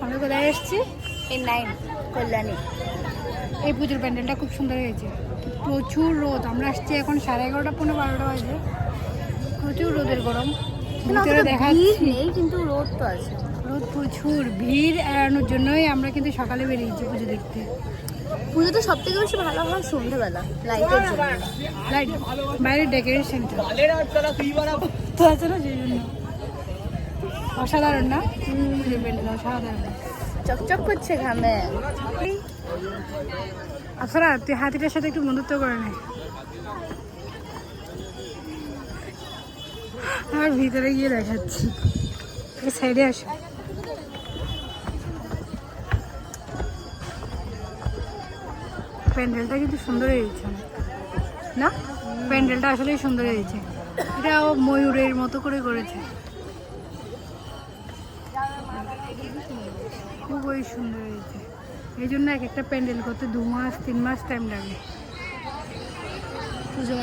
আমরা কোথায় এসেছি? এই 9 কল্যাণী। এই পুজোর প্যান্ডেলটা খুব সুন্দর হয়েছে। প্রচুর রোদ, আমরা আসছি এখন 11:30 পৌনে 12টা বাজে। প্রচুর রোদের গরম, ভিতরে দেখাচ্ছি নেই কিন্তু রোদ তো আছে। রোদ প্রচুর, ভিড় এড়ানোর জন্যই আমরা কিন্তু সকালে বেরিয়েছি পুজো দেখতে। পুজো তো সব থেকে বেশি ভালো হয় সন্ধ্যেবেলা, লাইটের জন্য। লাইট, বাইরের ডেকোরেশনটা তো আছে না, সেই জন্য অসাধারণ না? পুজোর প্যান্ডেল অসাধারণ, চকচক করছে ঘামে। আচ্ছা, তুই হাতিটার সাথে একটু বন্ধুত্ব করে নে। আর ভিতরে গিয়ে দেখাচ্ছি, এই সাইডে আসো। প্যান্ডেলটা কিন্তু সুন্দর হয়েছে না? প্যান্ডেলটা আসলেই সুন্দর হয়েছে। এটা ও ময়ূরের মতো করে করেছে, খুবই সুন্দর হয়েছে। এই জন্য এক একটা প্যান্ডেল করতে 2 মাস 3 মাস টাইম লাগে। পুজো